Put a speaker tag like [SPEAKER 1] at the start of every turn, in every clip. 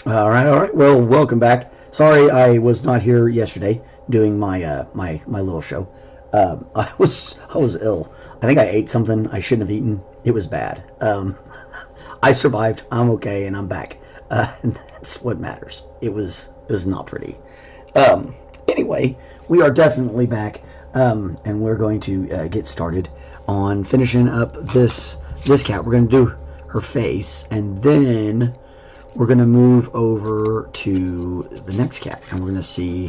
[SPEAKER 1] All right, all right. Well, welcome back. Sorry, I was not here yesterday doing my little show. I was ill. I think I ate something I shouldn't have eaten. It was bad. I survived. I'm okay, and I'm back. And that's what matters. It was not pretty. Anyway, we are definitely back, and we're going to get started on finishing up this cat. We're going to do her face, and then we're going to move over to the next cat, and we're going to see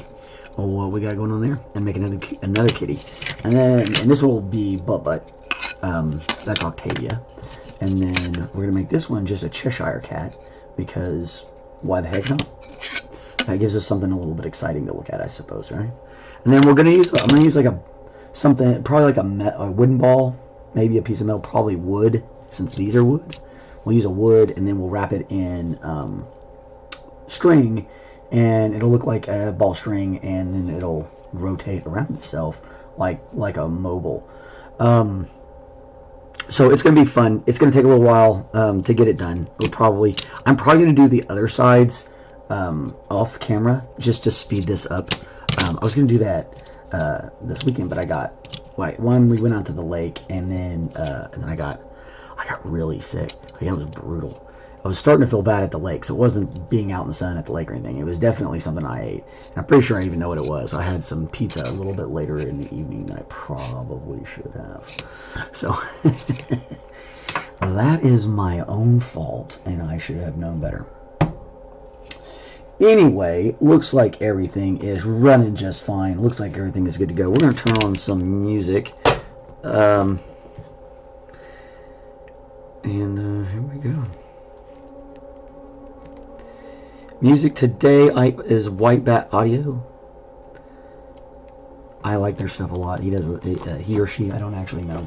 [SPEAKER 1] what we got going on there, and make another kitty, and this will be Butt. That's Octavia, and then we're going to make this one just a Cheshire cat because why the heck not? That gives us something a little bit exciting to look at, I suppose, right? And then I'm going to use like something, probably like a wooden ball, maybe a piece of metal, probably wood, since these are wood. We'll use a wood, and then we'll wrap it in string, and it'll look like a ball string, and then it'll rotate around itself like a mobile. So it's going to be fun. It's going to take a little while to get it done. I'm probably going to do the other sides off camera just to speed this up. I was going to do that this weekend, but I got one. We went out to the lake, and then I got really sick. It was brutal. I was starting to feel bad at the lake, so it wasn't being out in the sun at the lake or anything. It was definitely something I ate. And I'm pretty sure I even know what it was. I had some pizza a little bit later in the evening than I probably should have. So that is my own fault, and I should have known better. Anyway, looks like everything is running just fine. Looks like everything is good to go. We're going to turn on some music. And here we go. Music today is White Bat Audio. I like their stuff a lot. He or she, I don't actually know.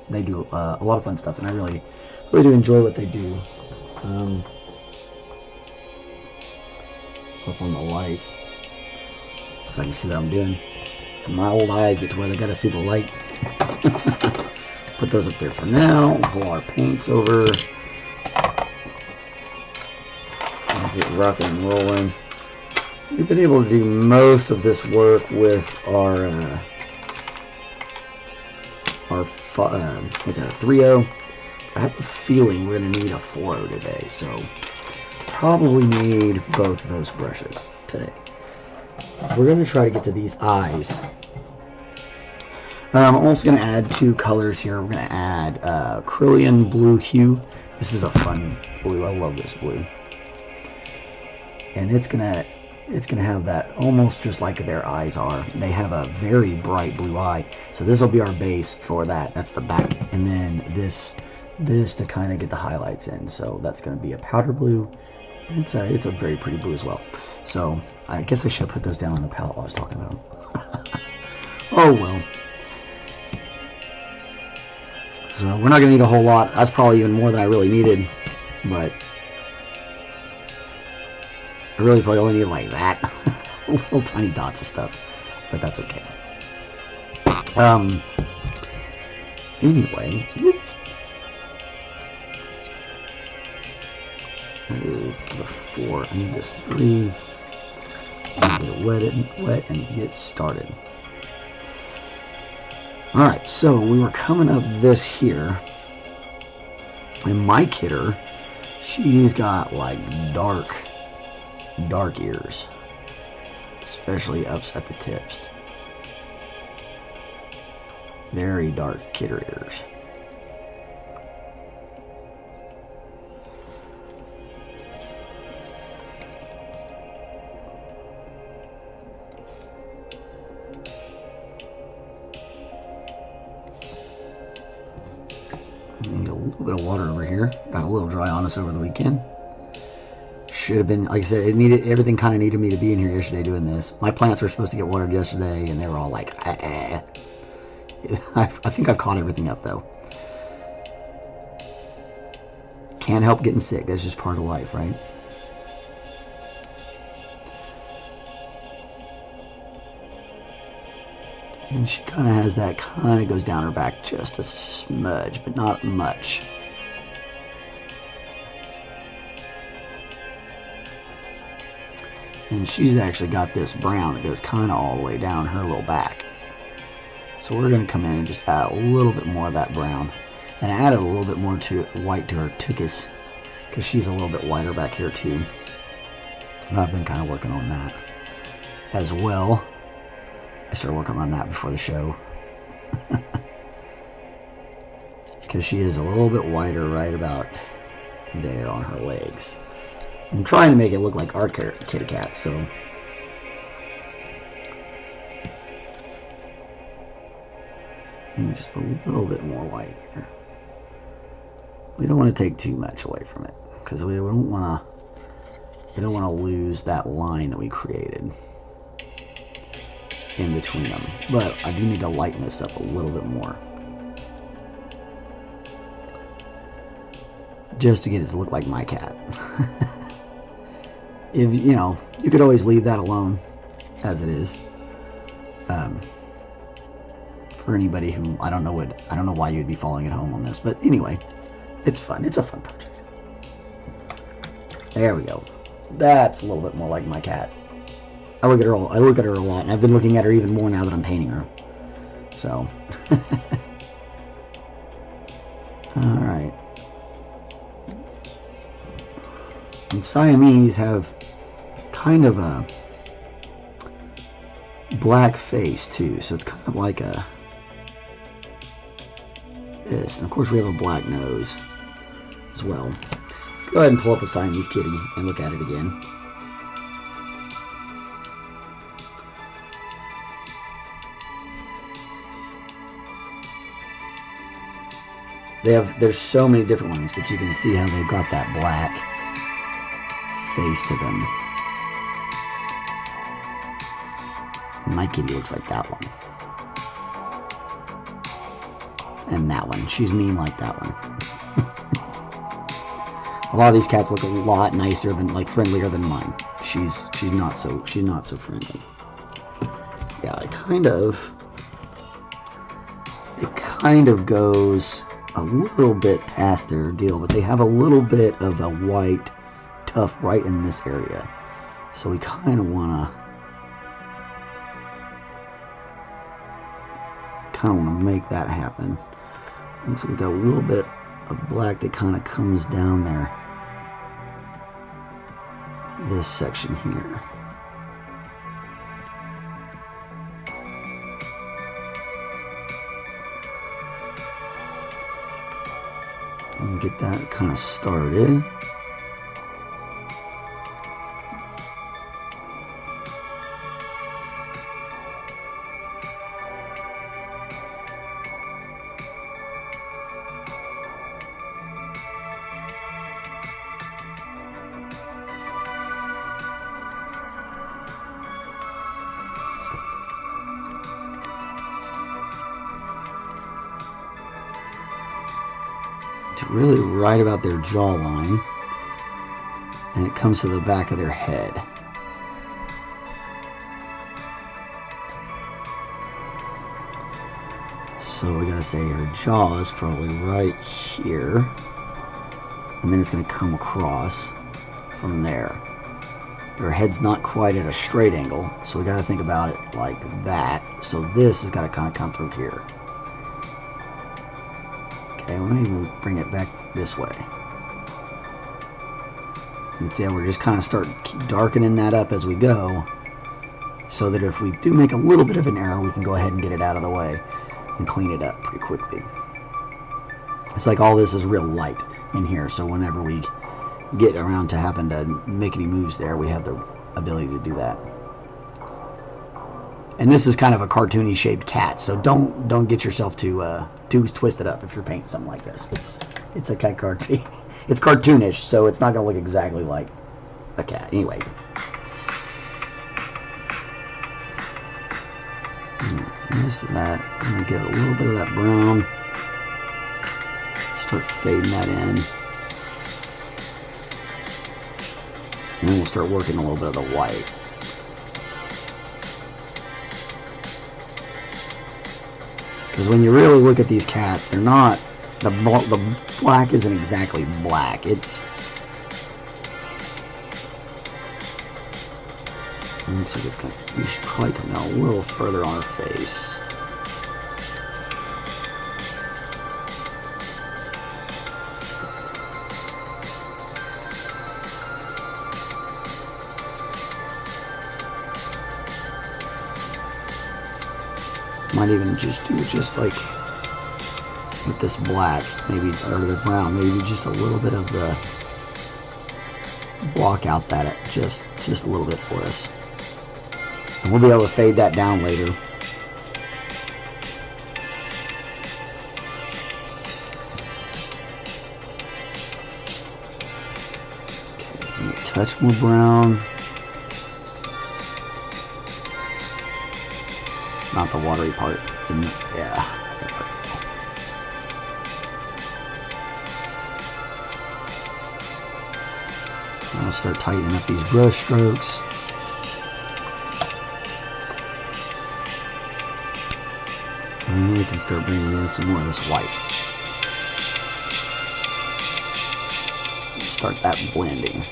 [SPEAKER 1] They do a lot of fun stuff, and I really do enjoy what they do. Up on the lights so I can see what I'm doing. My old eyes get to where they gotta see the light. Put those up there for now. Pull our paints over. And get rocking and rolling. We've been able to do most of this work with our what's that, a 3.0. I have a feeling we're going to need a 4.0 today, so probably need both of those brushes today. We're going to try to get to these eyes. I'm also going to add two colors here. We're going to add Cerulean blue hue. This is a fun blue. I love this blue. And it's gonna have that almost just like their eyes are. They have a very bright blue eye. So this will be our base for that. That's the back. And then this to kind of get the highlights in. So that's going to be a powder blue. And it's a very pretty blue as well. So I guess I should have put those down on the palette while I was talking about them. Oh well. So we're not going to need a whole lot. That's probably even more than I really needed. But I really probably only need like that. Little tiny dots of stuff. But that's okay. Anyway. That is the 4. I need this 3. I need to wet and get started. Alright, so we were coming up this here. And my kidder, she's got like dark ears. Especially up at the tips. Very dark kidder ears. Need a little bit of water over here. Got a little dry on us over the weekend. Should have been, like I said, everything kind of needed me to be in here yesterday doing this. My plants were supposed to get watered yesterday, and they were all like, I think I've caught everything up though. Can't help getting sick. That's just part of life, right? And she kind of has that, kind of goes down her back just a smudge, but not much. And she's actually got this brown that goes kind of all the way down her little back. So we're going to come in and just add a little bit more of that brown. And I added a little bit more to white to her tuchus, because she's a little bit whiter back here too. And I've been kind of working on that as well. I started working on that before the show. Because she is a little bit whiter right about there on her legs. I'm trying to make it look like our kitty cat, so. And just a little bit more white here. We don't want to take too much away from it, because we don't want to lose that line that we created in between them. But I do need to lighten this up a little bit more, just to get it to look like my cat. If you know, you could always leave that alone as it is. For anybody who I don't know why you'd be following at home on this, but anyway, it's fun. It's a fun project. There we go. That's a little bit more like my cat. I look at her a lot, and I've been looking at her even more now that I'm painting her. So, all right. And Siamese have kind of a black face too, so it's kind of like a this. And of course we have a black nose as well. Let's go ahead and pull up a Siamese kitty and look at it again. There's so many different ones, but you can see how they've got that black face to them. My kitty looks like that one. And that one. She's mean like that one. A lot of these cats look a lot nicer than, like, friendlier than mine. She's not so friendly. Yeah, it kind of goes a little bit past their deal, but they have a little bit of a white tuft right in this area. So we kind of want to make that happen. Looks like we got a little bit of black that kind of comes down there, this section here. And get that kind of started. Really right about their jawline, and it comes to the back of their head. So we're gonna say her jaw is probably right here, and then it's gonna come across from there. Her head's not quite at a straight angle, so we gotta think about it like that. So this has got to kind of come through here. Okay, let me even bring it back this way. And see how we're just kind of keep darkening that up as we go, so that if we do make a little bit of an error, we can go ahead and get it out of the way and clean it up pretty quickly. It's like all this is real light in here, so whenever we get around to having to make any moves there, we have the ability to do that. And this is kind of a cartoony shaped cat, so don't get yourself too twisted up if you're painting something like this. It's a cat cartoon. It's cartoonish, so it's not going to look exactly like a cat. Anyway. This and that. I'm going to get a little bit of that brown. Start fading that in. And then we'll start working a little bit of the white. Because when you really look at these cats, they're not, the black isn't exactly black. It's looks like it's going to, we should probably come down a little further on her face. Might even just do just like with this black, maybe, or the brown, maybe just a little bit of the block out that just a little bit for us. And we'll be able to fade that down later. Okay, a touch more brown. Not the watery part. Yeah. I'll start tightening up these brush strokes. And we can start bringing in some more of this white. Start that blending.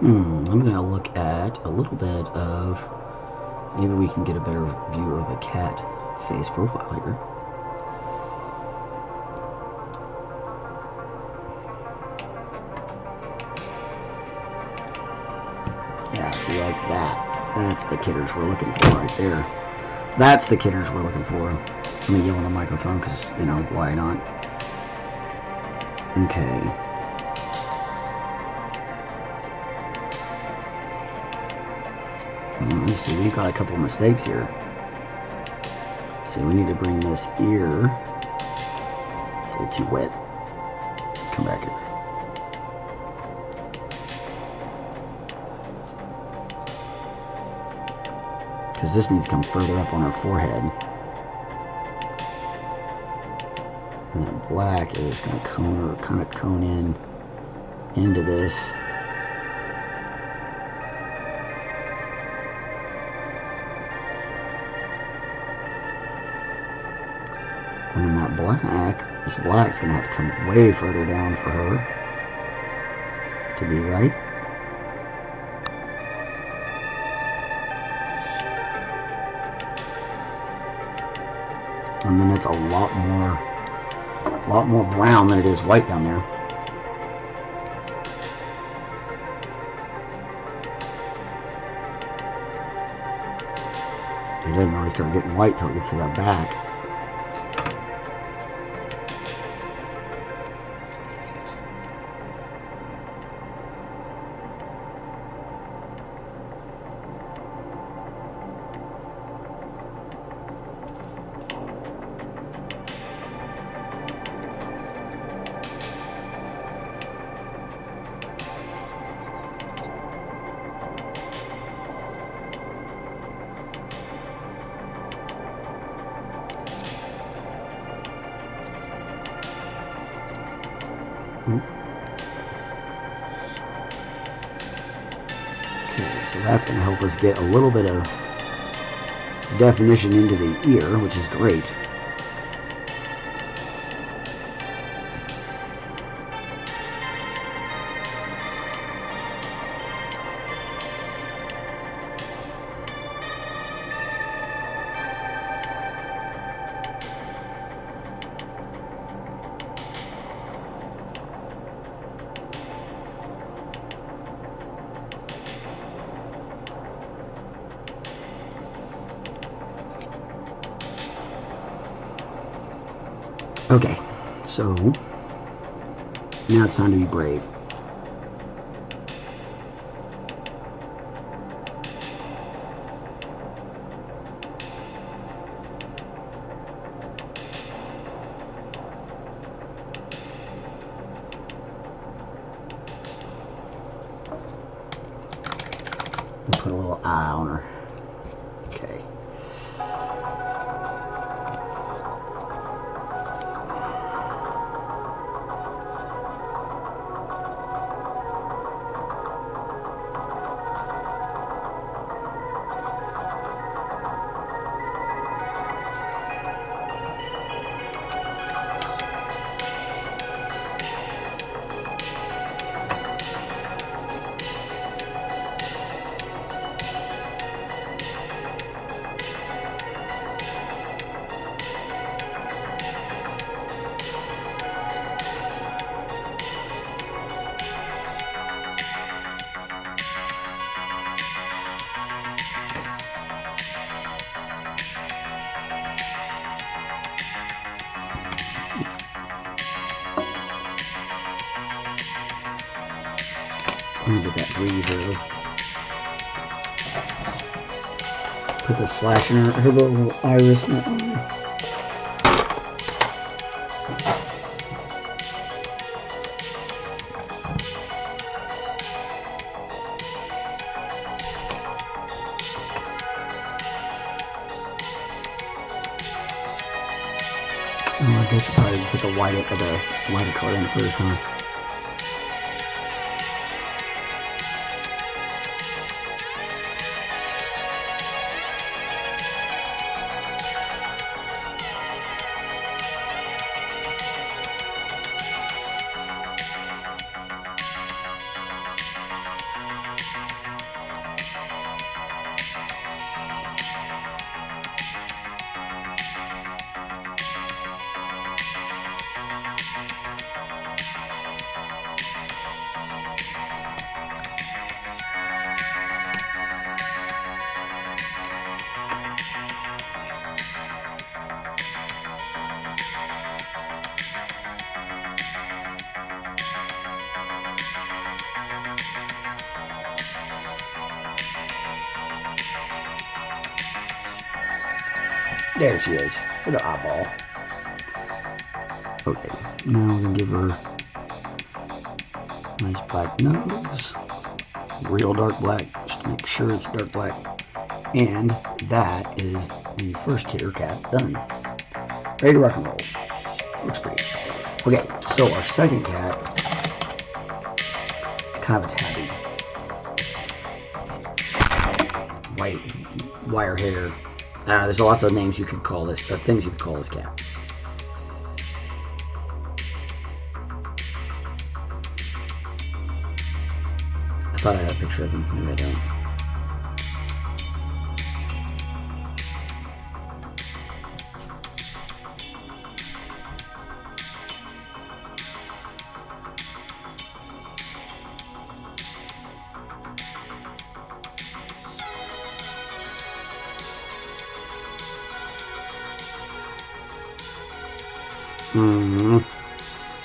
[SPEAKER 1] I'm going to look at a little bit of, maybe we can get a better view of a cat face profile here. Yeah, see, like that. That's the kidders we're looking for right there. That's the kidders we're looking for. I'm going to yell on the microphone because, you know, why not? Okay. Let me see, we've got a couple mistakes here. See, we need to bring this ear. It's a little too wet. Come back here. Because this needs to come further up on her forehead. And that black is going to cone, or kind of cone in into this. And then that black, this black's going to have to come way further down for her to be right. And then it's a lot more brown than it is white down there. It doesn't really start getting white till it gets to that back. So that's going to help us get a little bit of definition into the ear, which is great. Okay, so now it's time to be brave. We'll put a little eye on her. Okay. I'm gonna get that breeze though. Put the slash in her little iris. I guess I probably put the white lighter color in first, huh? There she is, with her eyeball. Okay, now we're gonna give her a nice black nose, real dark black, just to make sure it's dark black. And that is the first killer cat done. Ready to rock and roll. Looks pretty. Okay, so our second cat, kind of a tabby. White, wire hair. I don't know, there's lots of names you could call this, things you could call this cat. I thought I had a picture of him, maybe I don't.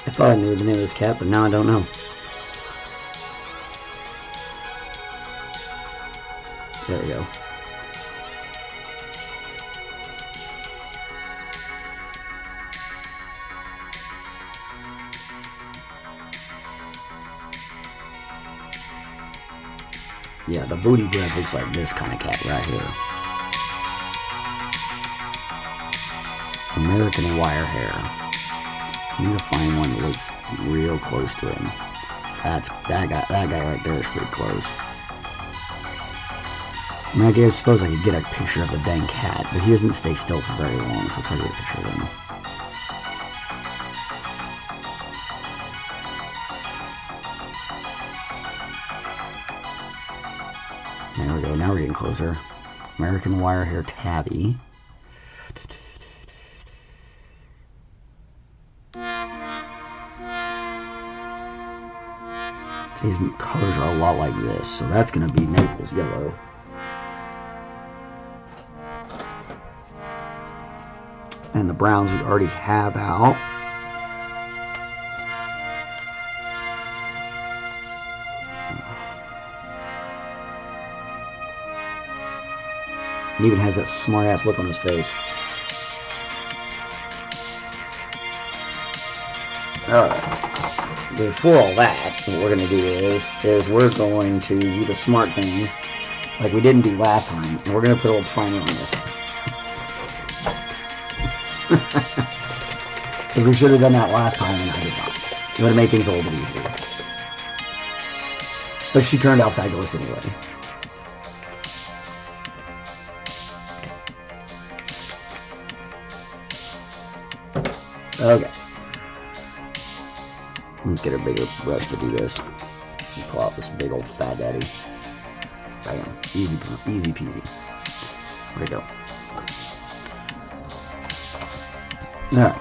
[SPEAKER 1] I thought I knew the name of this cat, but now I don't know. There we go. Yeah, the booty breath looks like this kind of cat right here. American wire hair. I'm gonna find one that looks real close to him. That guy right there is pretty close. I mean, I suppose I could get a picture of the dang cat, but he doesn't stay still for very long, so it's hard to get a picture of him. There we go. Now we're getting closer. American wire hair tabby. These colors are a lot like this, so that's going to be Naples yellow. And the browns we already have out. He even has that smart ass look on his face. Alright. Before all that, what we're going to do is we're going to do the smart thing like we didn't do last time, and we're going to put a little primer on this. Because we should have done that last time, and I did not. It would have made things a little bit easier. But she turned out fabulous anyway. Okay. Let's get a bigger brush to do this. Pull out this big old fat daddy. Bam. Easy peasy. Where'd it go? Alright.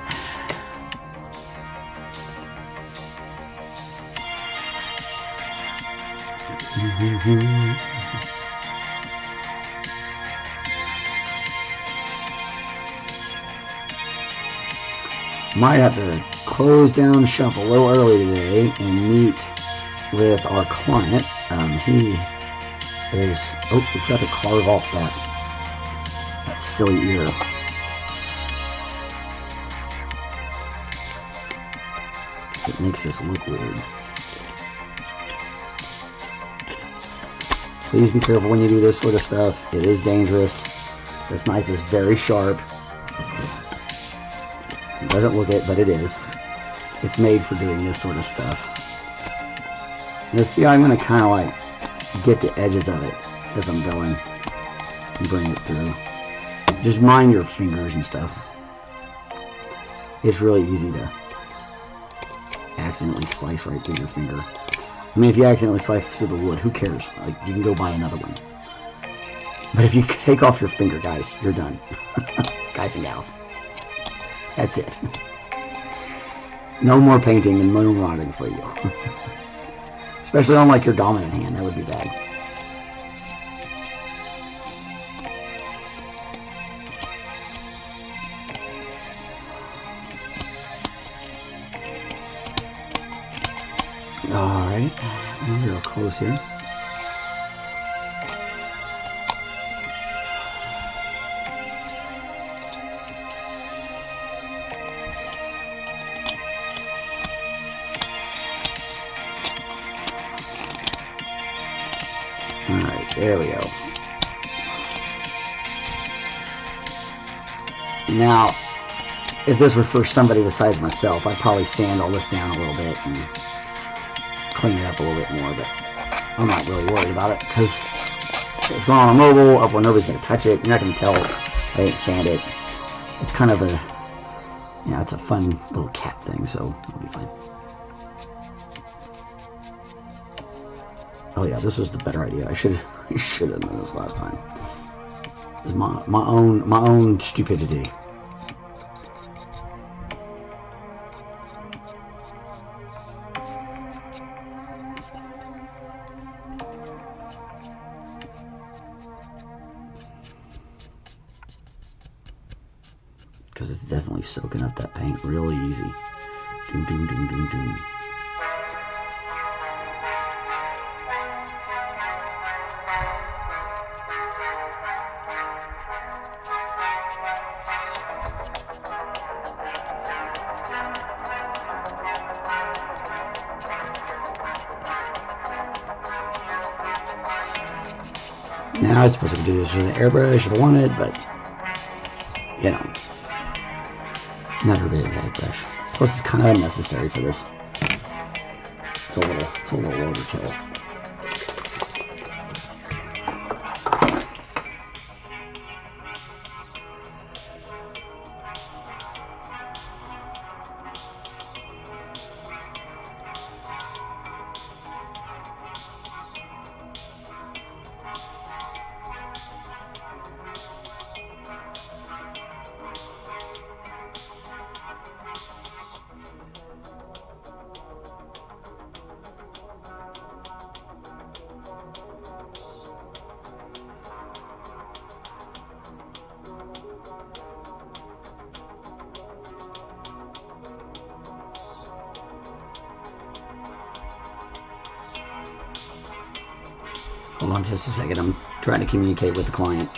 [SPEAKER 1] Might have to close down shop a little early today and meet with our client. He is... Oh, we forgot to carve off that silly ear. It makes this look weird. Please be careful when you do this sort of stuff. It is dangerous. This knife is very sharp. It doesn't look it, but it is. It's made for doing this sort of stuff. You'll see I'm going to kind of like get the edges of it as I'm going and bring it through. Just mind your fingers and stuff. It's really easy to accidentally slice right through your finger. I mean, if you accidentally slice through the wood, who cares? Like, you can go buy another one. But if you take off your finger, guys, you're done. Guys and gals. That's it. No more painting and no more modding for you. Especially on like your dominant hand, that would be bad. Alright, we're real close here. Alright, there we go. Now, if this were for somebody the size of myself, I'd probably sand all this down a little bit and clean it up a little bit more, but I'm not really worried about it because it's going on a mobile up where nobody's going to touch it. You're not going to tell I didn't sand it. It's kind of a, you know, it's a fun little cap thing, so it'll be fine. Oh yeah, this was the better idea. I should have known this last time. It's my own stupidity. Because it's definitely soaking up that paint really easy. Doom, doom, doom, doom, doom. Now I suppose I could do this with an airbrush if I wanted, but you know, not everybody has a brush. Plus, it's kind of unnecessary for this. It's a little overkill. Hold on just a second. I'm trying to communicate with the client.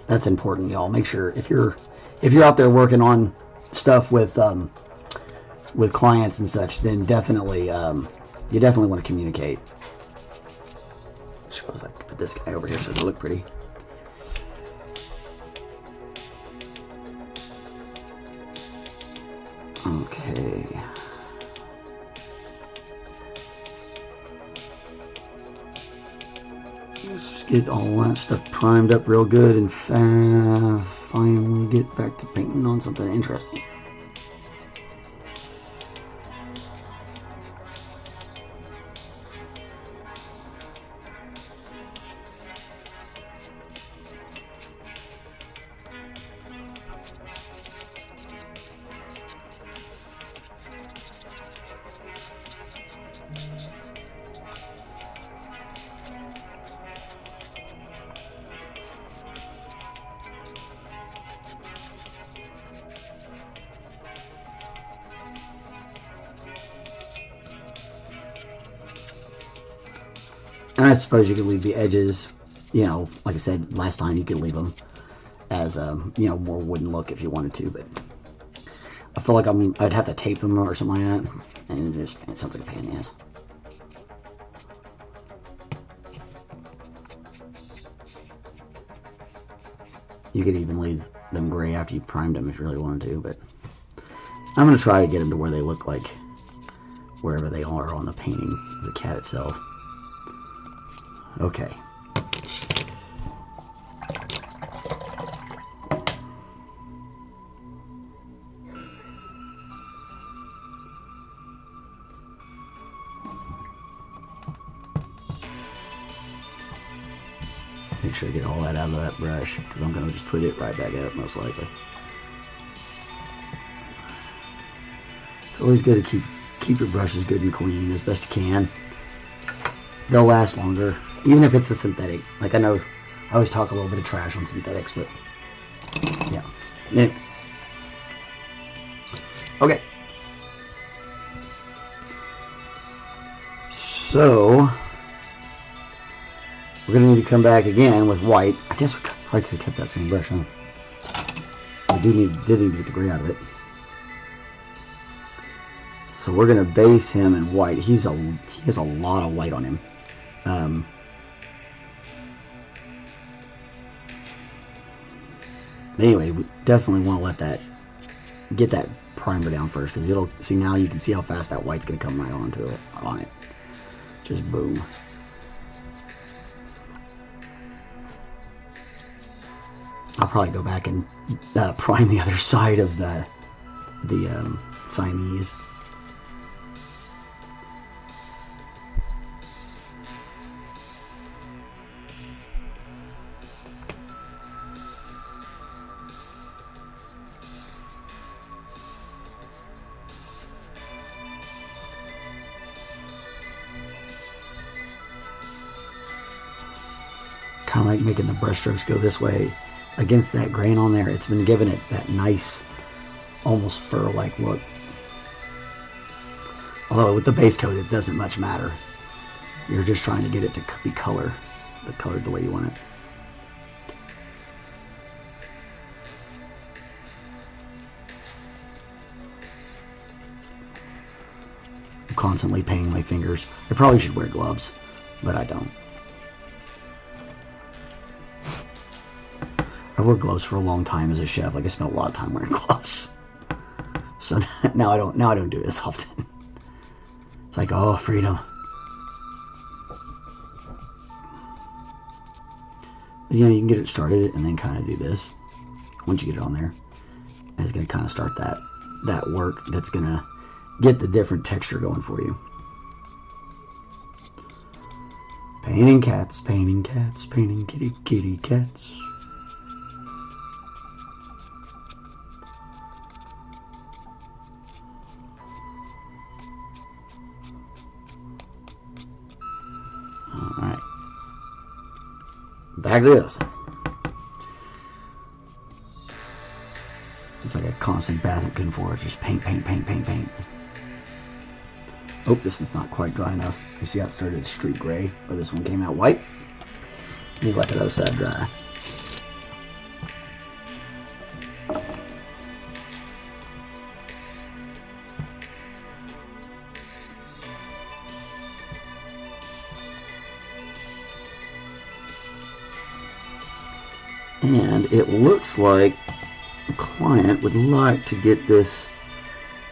[SPEAKER 1] That's important, y'all. Make sure if you're out there working on stuff with clients and such, then definitely you definitely want to communicate. Suppose I put this guy over here so it'll look pretty. Okay. Let's get all that stuff primed up real good and finally get back to painting on something interesting. And I suppose you could leave the edges, you know, like I said last time, you could leave them as you know, more wooden look if you wanted to, but I feel like I'd have to tape them or something like that, and it sounds like a pain in the ass. You could even leave them gray after you primed them if you really wanted to, but I'm going to try to get them to where they look like wherever they are on the painting of the cat itself. Okay. Make sure I get all that out of that brush, because I'm going to just put it right back up most likely. It's always good to keep your brushes good and clean as best you can. They'll last longer, even if it's a synthetic. Like I know I always talk a little bit of trash on synthetics, but yeah. Anyway. Okay. So we're gonna need to come back again with white. I guess we probably could have kept that same brush on. We did need to get the gray out of it. So we're gonna base him in white. He has a lot of white on him. Anyway, we definitely want to get that primer down first, because it'll see, now you can see how fast that white's gonna come right onto it. Just boom. I'll probably go back and prime the other side of the Siamese. Kind of like making the brush strokes go this way against that grain on there. It's been giving it that nice, almost fur-like look. Although with the base coat, it doesn't much matter. You're just trying to get it to be colored the way you want it. I'm constantly painting my fingers. I probably should wear gloves, but I don't. I wore gloves for a long time as a chef. Like I spent a lot of time wearing gloves. So now I don't do this often. It's like, oh, freedom. But, you know, you can get it started and then kind of do this. Once you get it on there, it's going to kind of start that work that's going to get the different texture going for you. Painting cats, painting kitty cats. back to this. It's like a constant bath at Gunfor. Just paint, paint, paint, paint, paint. Oh, this one's not quite dry enough. You see how it started streak gray, but this one came out white. You let that other side dry. And it looks like the client would like to get this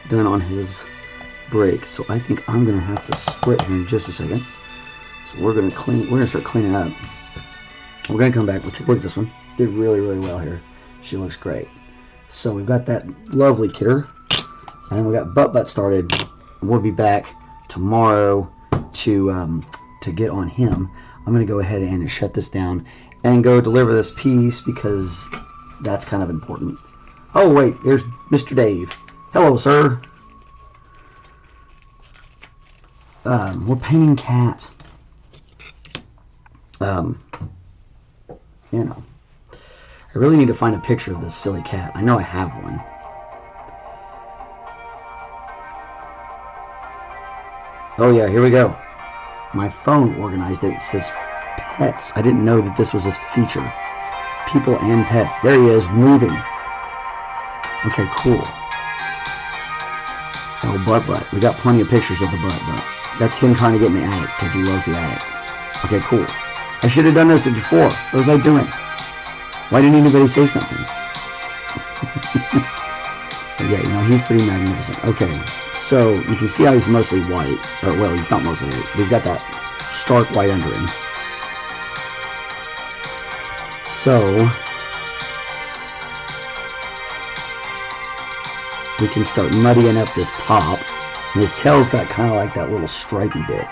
[SPEAKER 1] done on his brake. So I think I'm going to have to split here in just a second. So we're going to start cleaning up. We're going to come back. We'll take a look at this one. Did really, really well here. She looks great. So we've got that lovely kidder. And we got butt started. We'll be back tomorrow to get on him. I'm going to go ahead and shut this down and go deliver this piece because that's kind of important. Oh wait, there's Mr. Dave. Hello, sir. We're painting cats. You know, I really need to find a picture of this silly cat. I know I have one. Oh yeah, here we go. My phone organized it. It says pets. I didn't know that this was a feature. People and pets. There he is, moving. Okay, cool. Oh, butt. We got plenty of pictures of the butt. That's him trying to get in the attic because he loves the attic. Okay, cool. I should have done this before. What was I doing? Why didn't anybody say something? Yeah, you know, he's pretty magnificent. Okay, so you can see how he's mostly white. Or, well, he's not mostly white. He's got that stark white under him. So we can start muddying up this top. And his tail's got kind of like that little stripey bit.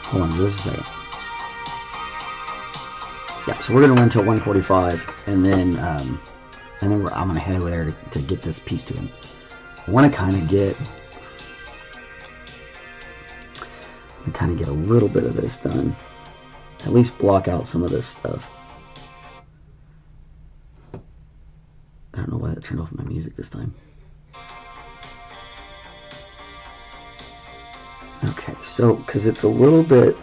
[SPEAKER 1] Hold on just a second. Yeah, so we're gonna run until 1:45, and then I'm gonna head over there to get this piece to him. I want to kind of get a little bit of this done. At least block out some of this stuff. I don't know why that turned off my music this time. Okay, so because it's a little bit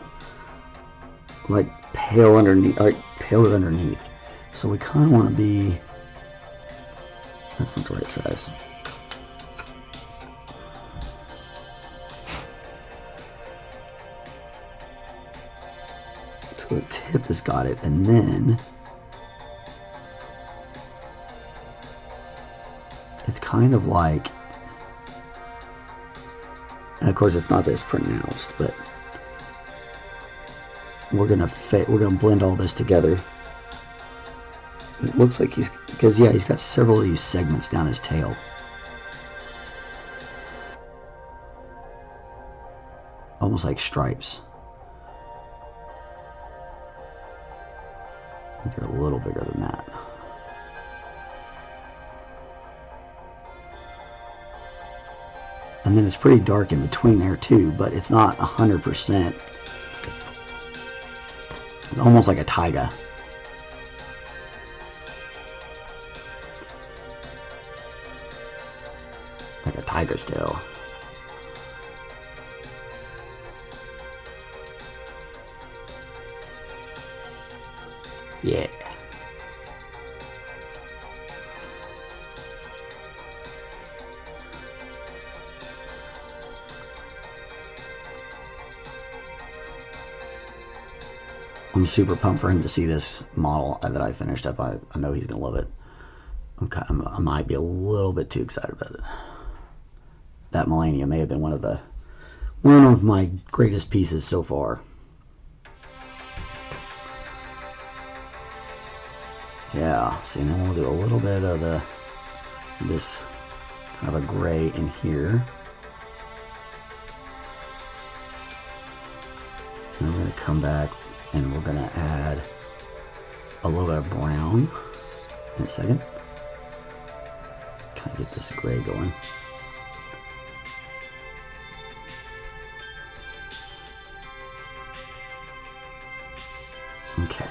[SPEAKER 1] like pale underneath, like paler underneath, so we kind of want to be. That's not the right size. So the tip has got it, and then it's kind of like. And of course, it's not this pronounced, but we're gonna blend all this together. It looks like he's got several of these segments down his tail. Almost like stripes. I think they're a little bigger than that. And then it's pretty dark in between there too, but it's not 100%. Almost like a taiga. Like a tiger's tail. Yeah. I'm super pumped for him to see this model that I finished up. I know he's gonna love it. Okay, I might be a little bit too excited about it. That Millennium may have been one of my greatest pieces so far. Yeah, see, now we'll do a little bit of this kind of a gray in here. And we're going to come back and we're going to add a little bit of brown in a second. Kind of get this gray going. Okay.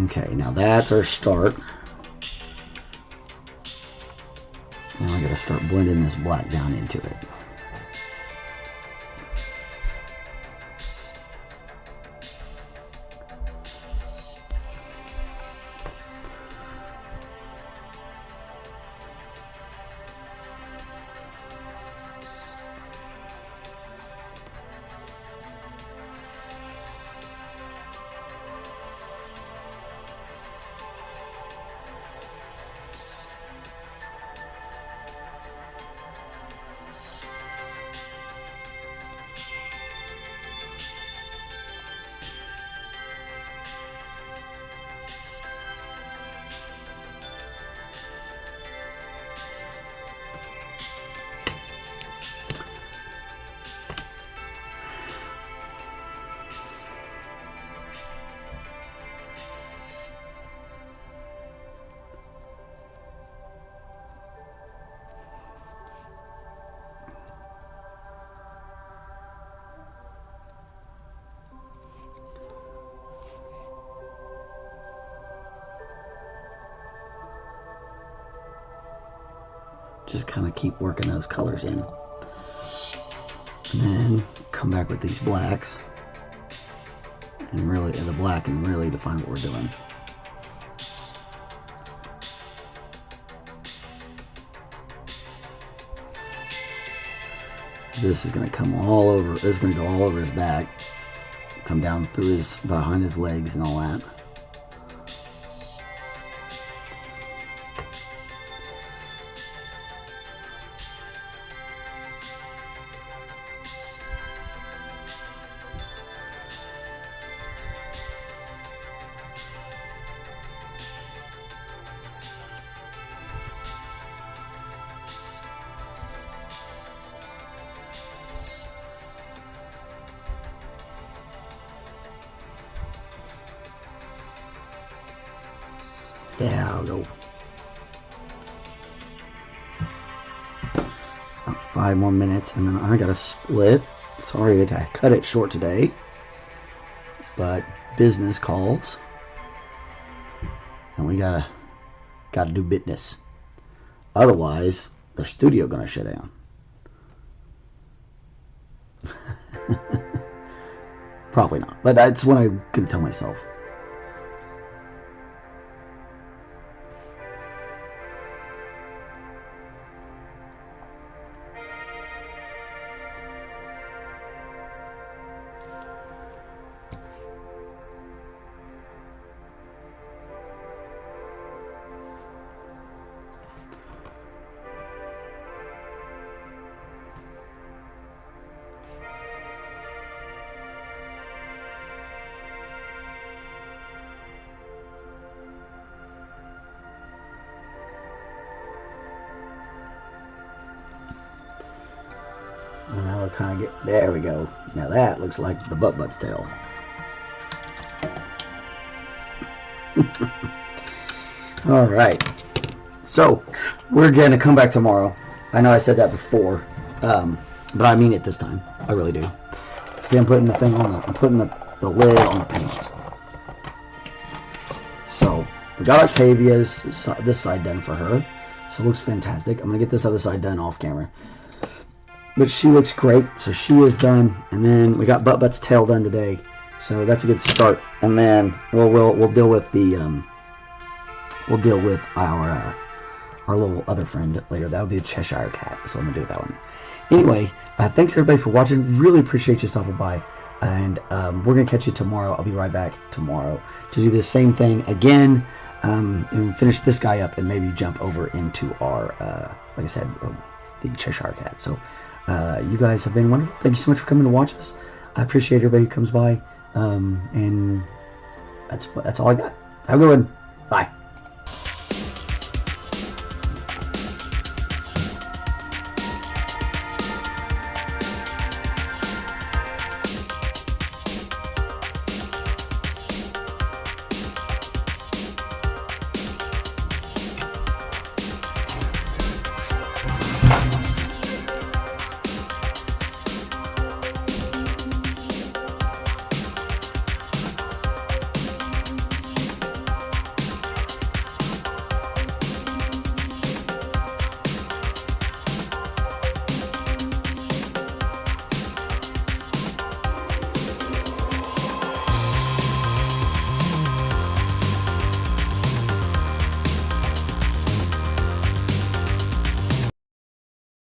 [SPEAKER 1] Okay, now that's our start. Now I gotta start blending this black down into it. Just kind of keep working those colors in. And then come back with these blacks. And really, the black and really define what we're doing. This is going to come all over, this is going to go all over his back. Come down through his, behind his legs and all that. There we go. 5 more minutes and then I gotta split. Sorry I cut it short today, but business calls and we gotta do business. Otherwise, the studio gonna shut down. Probably not, but that's what I'm gonna tell myself. And now we'll kind of get, there we go. Now that looks like the butt's tail. All right. So we're going to come back tomorrow. I know I said that before, but I mean it this time. I really do. See, I'm putting the thing on I'm putting the lid on the pants. So we got Octavia's this side done for her. So it looks fantastic. I'm going to get this other side done off camera. But she looks great, so she is done. And then we got Butt's tail done today, so that's a good start. And then we'll deal with the our little other friend later. That'll be a Cheshire cat, so I'm gonna do that one. Anyway, thanks everybody for watching. Really appreciate you stopping by, and we're gonna catch you tomorrow. I'll be right back tomorrow to do the same thing again. and finish this guy up and maybe jump over into our, like I said, the Cheshire Cat. So you guys have been wonderful. Thank you so much for coming to watch us. I appreciate everybody who comes by, and that's all I got. Have a good one.